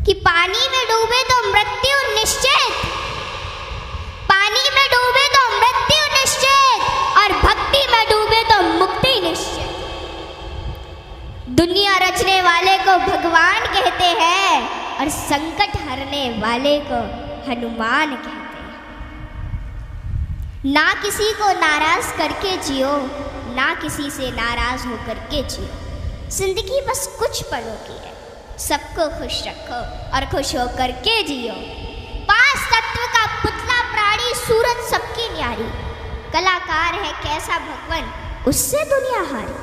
कि पानी में डूबे तो मृत्यु निश्चित, पानी में डूबे तो मृत्यु निश्चित, और भक्ति में डूबे तो मुक्ति निश्चित। दुनिया रचने वाले को भगवान कहते हैं और संकट हरने वाले को हनुमान कहते हैं। ना किसी को नाराज करके जियो, ना किसी से नाराज होकर के जियो। जिंदगी बस कुछ पलों की है, सबको खुश रखो और खुश होकर के जियो। पांच तत्व का पुतला प्राणी सूरत सबकी न्यारी, कलाकार है कैसा भगवान उससे दुनिया हारी।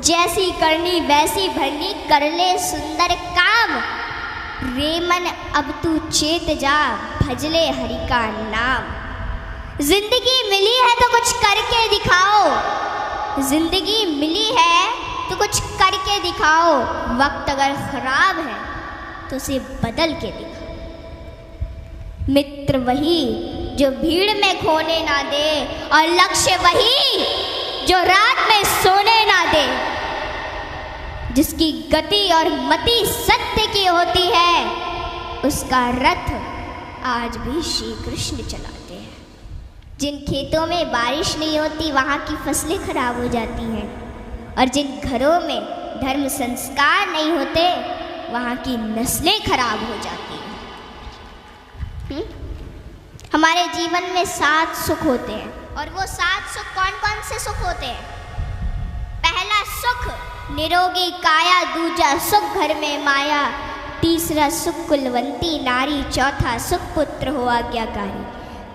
जैसी करनी वैसी भरनी कर ले सुंदर काम, रे मन अब तू चेत जा भजले हरि का नाम। जिंदगी मिली है तो कुछ करके दिखाओ, जिंदगी मिली है तो कुछ करके दिखाओ। वक्त अगर खराब है तो उसे बदल के दिखाओ। मित्र वही जो भीड़ में खोने ना दे, और लक्ष्य वही जो रात में सोने ना दे। जिसकी गति और मति सत्य की होती है, उसका रथ आज भी श्री कृष्ण चलाते हैं। जिन खेतों में बारिश नहीं होती वहाँ की फसलें खराब हो जाती हैं, और जिन घरों में धर्म संस्कार नहीं होते वहाँ की नस्लें खराब हो जाती हैं। हमारे जीवन में 7 सुख होते हैं, और वो 7 सुख कौन कौन से सुख होते हैं? पहला सुख निरोगी काया, दूजा सुख घर में माया, तीसरा सुख कुलवंती नारी, चौथा सुख पुत्र हो आज्ञाकारी,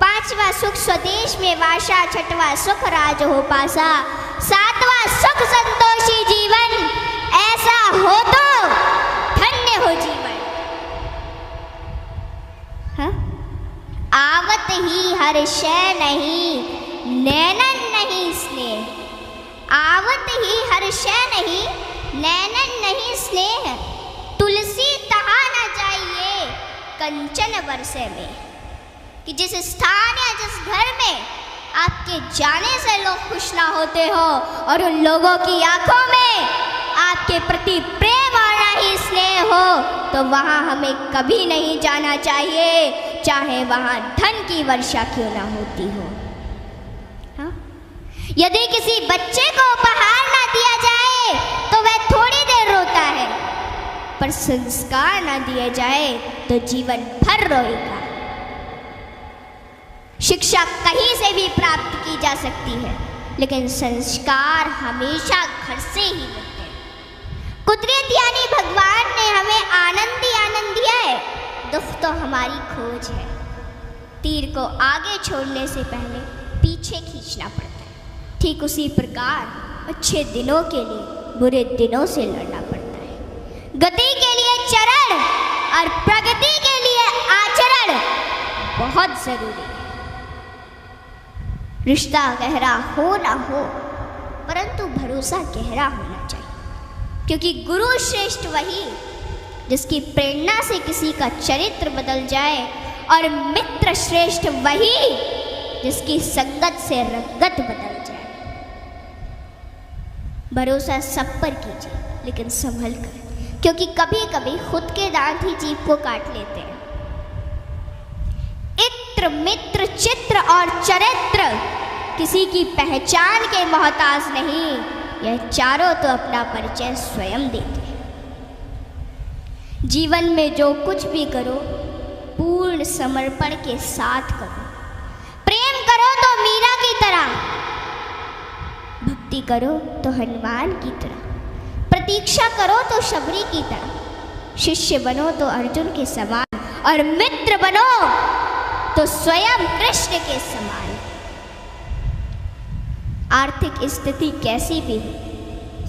पांचवा सुख स्वदेश में वासा, छठवा सुख राज हो पासा, सातवां सुख संतोषी जीवन, ऐसा हो तो धन्य हो जीवन। हाँ? आवत ही हर शय नहीं, नैनन नहीं स्नेह। आवत ही हर शय नहीं, नैनन नहीं स्नेह। तुलसी तहा न जाइए कंचन बरसे में। कि जिस स्थान या जिस घर में आपके जाने से लोग खुश ना होते हो, और उन लोगों की आंखों में आपके प्रति प्रेम और ना ही स्नेह हो, तो वहाँ हमें कभी नहीं जाना चाहिए, चाहे वहाँ धन की वर्षा क्यों ना होती हो। हाँ? यदि किसी बच्चे को उपहार ना दिया जाए तो वह थोड़ी देर रोता है, पर संस्कार ना दिए जाए तो जीवन भर रोएगा। शिक्षा कहीं से भी प्राप्त की जा सकती है, लेकिन संस्कार हमेशा घर से ही मिलते हैं। कुदरत यानी भगवान ने हमें आनंद ही आनंद दिया है, दुख तो हमारी खोज है। तीर को आगे छोड़ने से पहले पीछे खींचना पड़ता है। ठीक उसी प्रकार अच्छे दिनों के लिए बुरे दिनों से लड़ना पड़ता है। गति के लिए चरण और प्रगति के लिए आचरण बहुत जरूरी है। रिश्ता गहरा हो ना हो, परंतु भरोसा गहरा होना चाहिए, क्योंकि गुरु श्रेष्ठ वही जिसकी प्रेरणा से किसी का चरित्र बदल जाए, और मित्र श्रेष्ठ वही जिसकी संगत से रंगत बदल जाए। भरोसा सब पर कीजिए, लेकिन संभल कर, क्योंकि कभी कभी खुद के दांत ही जीभ को काट लेते हैं। इत्र मित्र चित्र और चरित्र किसी की पहचान के मोहताज नहीं, यह चारों तो अपना परिचय स्वयं देते हैं। जीवन में जो कुछ भी करो पूर्ण समर्पण के साथ करो। प्रेम करो तो मीरा की तरह, भक्ति करो तो हनुमान की तरह, प्रतीक्षा करो तो शबरी की तरह, शिष्य बनो तो अर्जुन के समान, और मित्र बनो तो स्वयं कृष्ण के समान। आर्थिक स्थिति कैसी भी हो,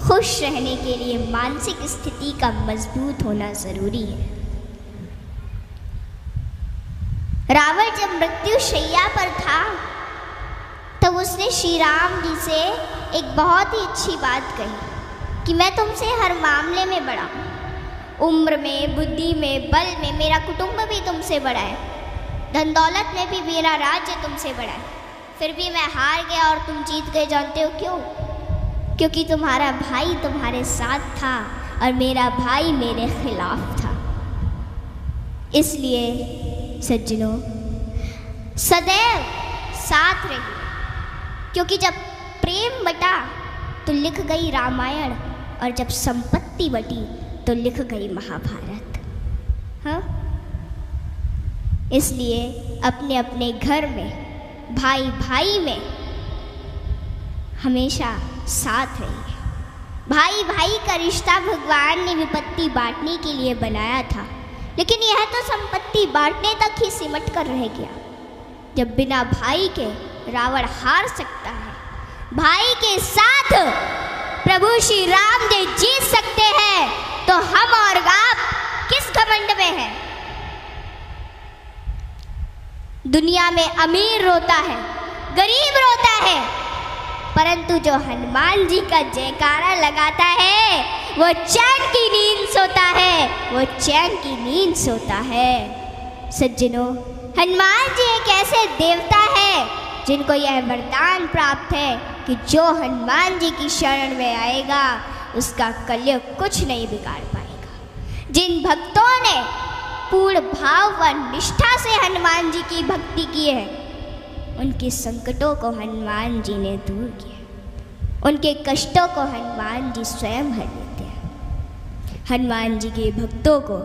खुश रहने के लिए मानसिक स्थिति का मजबूत होना जरूरी है। रावण जब मृत्यु शैया पर था तब उसने श्री राम जी से एक बहुत ही अच्छी बात कही कि मैं तुमसे हर मामले में बड़ा हूँ, उम्र में, बुद्धि में, बल में मेरा कुटुंब भी तुमसे बड़ा है, धन दौलत में भी मेरा राज्य तुमसे बड़ा है, फिर भी मैं हार गया और तुम जीत गए। जानते हो क्यों? क्योंकि तुम्हारा भाई तुम्हारे साथ था और मेरा भाई मेरे खिलाफ था। इसलिए सज्जनों, सदैव साथ रहिए, क्योंकि जब प्रेम बटा तो लिख गई रामायण, और जब संपत्ति बटी तो लिख गई महाभारत। हाँ, इसलिए अपने अपने घर में, भाई भाई में हमेशा साथ रहिए। भाई भाई का रिश्ता भगवान ने विपत्ति बांटने के लिए बनाया था, लेकिन यह तो संपत्ति बांटने तक ही सिमट कर रह गया। जब बिना भाई के रावण हार सकता है, भाई के साथ प्रभु श्री राम जी जीत सकते हैं, तो हम और आप किस घमंड में हैं? दुनिया में अमीर रोता है, गरीब रोता है, परंतु जो हनुमान जी का जयकारा लगाता है वो चैन की नींद सोता है, वो चैन की नींद सोता है। सज्जनों, हनुमान जी एक ऐसे देवता है जिनको यह वरदान प्राप्त है कि जो हनुमान जी की शरण में आएगा उसका कलयुग कुछ नहीं बिगाड़ पाएगा। जिन भक्तों ने पूर्ण भाव व निष्ठा से हनुमान जी की भक्ति की है, उनके संकटों को हनुमान जी ने दूर किया, उनके कष्टों को हनुमान जी स्वयं हर लेते हैं। हनुमान जी के भक्तों को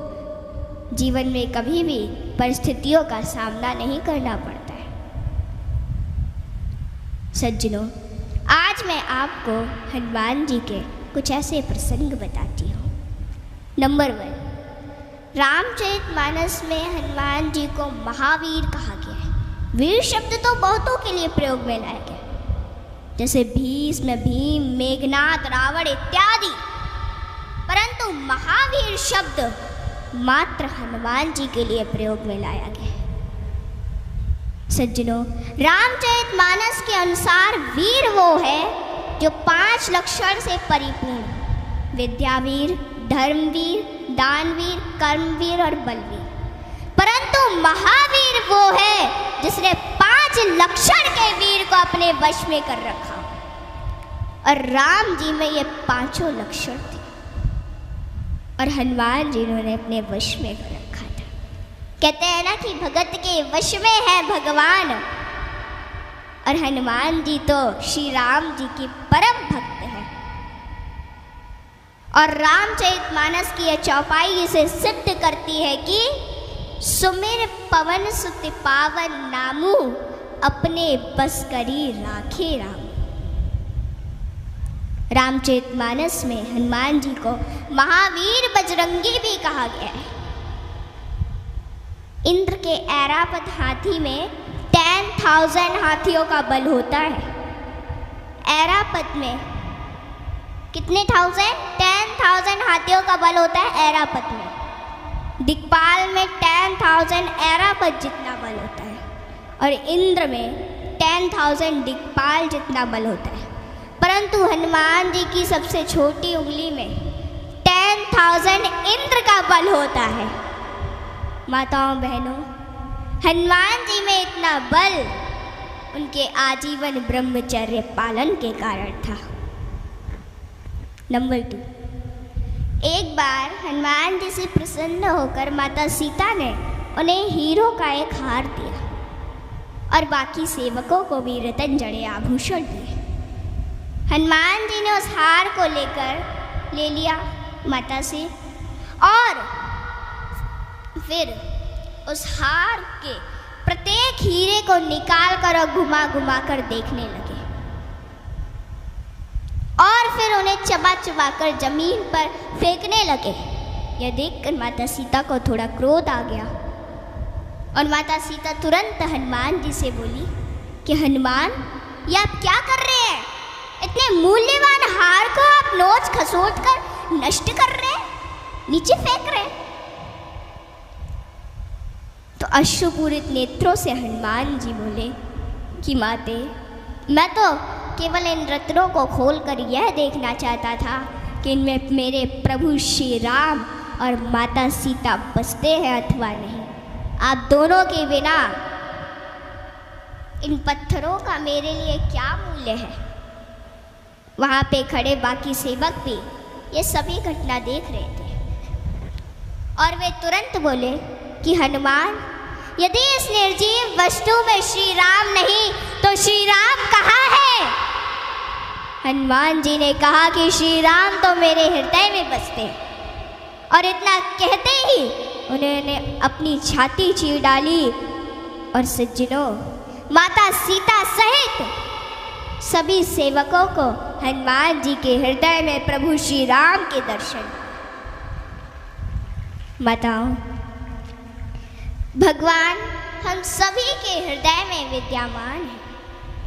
जीवन में कभी भी परिस्थितियों का सामना नहीं करना पड़ता है। सज्जनों, आज मैं आपको हनुमान जी के कुछ ऐसे प्रसंग बताती हूँ। नंबर 1, रामचरितमानस में हनुमान जी को महावीर कहा गया है। वीर शब्द तो बहुतों के लिए प्रयोग में लाया गया, जैसे भीष्म, भीम, मेघनाद, रावण इत्यादि, परंतु महावीर शब्द मात्र हनुमान जी के लिए प्रयोग में लाया गया है। सज्जनों, रामचरितमानस के अनुसार वीर वो है जो 5 लक्षण से परिपूर्ण, विद्यावीर, धर्मवीर, दानवीर, कर्मवीर और बलवीर। परंतु महावीर वो है जिसने 5 लक्षण के वीर को अपने वश में कर रखा, और राम जी में ये 5 लक्षण थे, और हनुमान जी ने अपने वश में कर रखा था। कहते हैं ना कि भगत के वश में है भगवान, और हनुमान जी तो श्री राम जी की परम भक्त हैं। और रामचरितमानस की यह चौपाई इसे सिद्ध करती है कि सुमिर पवन सुत पावन नामू, अपने बस करी राखे राम। रामचरितमानस में हनुमान जी को महावीर बजरंगी भी कहा गया है। इंद्र के ऐरावत हाथी में 10,000 हाथियों का बल होता है। ऐरावत में कितने 10,000 हाथियों का बल होता है ऐरावत में। दिक्पाल में 10,000 ऐरावत जितना बल होता है, और इंद्र में 10,000 दिक्पाल जितना बल होता है। परंतु हनुमान जी की सबसे छोटी उंगली में 10,000 इंद्र का बल होता है। माताओं बहनों, हनुमान जी में इतना बल उनके आजीवन ब्रह्मचर्य पालन के कारण था। नंबर 2, एक बार हनुमान जी से प्रसन्न होकर माता सीता ने उन्हें हीरो का एक हार दिया, और बाकी सेवकों को भी रतन जड़े आभूषण दिए। हनुमान जी ने उस हार को ले लिया माता से, और फिर उस हार के प्रत्येक हीरे को निकाल कर और घुमा घुमा कर देखने लगे, और फिर उन्हें चबा चबा कर जमीन पर फेंकने लगे। यह देखकर माता सीता को थोड़ा क्रोध आ गया, और माता सीता तुरंत हनुमान जी से बोली कि हनुमान, ये आप क्या कर रहे हैं? इतने मूल्यवान हार को आप नोच खसोट कर नष्ट कर रहे हैं, नीचे फेंक रहे हैं। तो अश्रुपूरित नेत्रों से हनुमान जी बोले कि माते, मैं तो केवल इन रत्नों को खोलकर यह देखना चाहता था कि इनमें मेरे प्रभु श्री राम और माता सीता बसते हैं अथवा नहीं। आप दोनों के बिना इन पत्थरों का मेरे लिए क्या मूल्य है? वहाँ पे खड़े बाकी सेवक भी ये सभी घटना देख रहे थे, और वे तुरंत बोले कि हनुमान, यदि इस निर्जीव वस्तु में श्री राम नहीं तो श्री राम कहाँ है? हनुमान जी ने कहा कि श्री राम तो मेरे हृदय में बसते हैं। और इतना कहते ही उन्होंने अपनी छाती चीर डाली और सज्जनों, माता सीता सहित सभी सेवकों को हनुमान जी के हृदय में प्रभु श्री राम के दर्शन। माताओं, भगवान हम सभी के हृदय में विद्यमान है,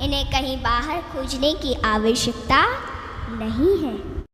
इन्हें कहीं बाहर खोजने की आवश्यकता नहीं है।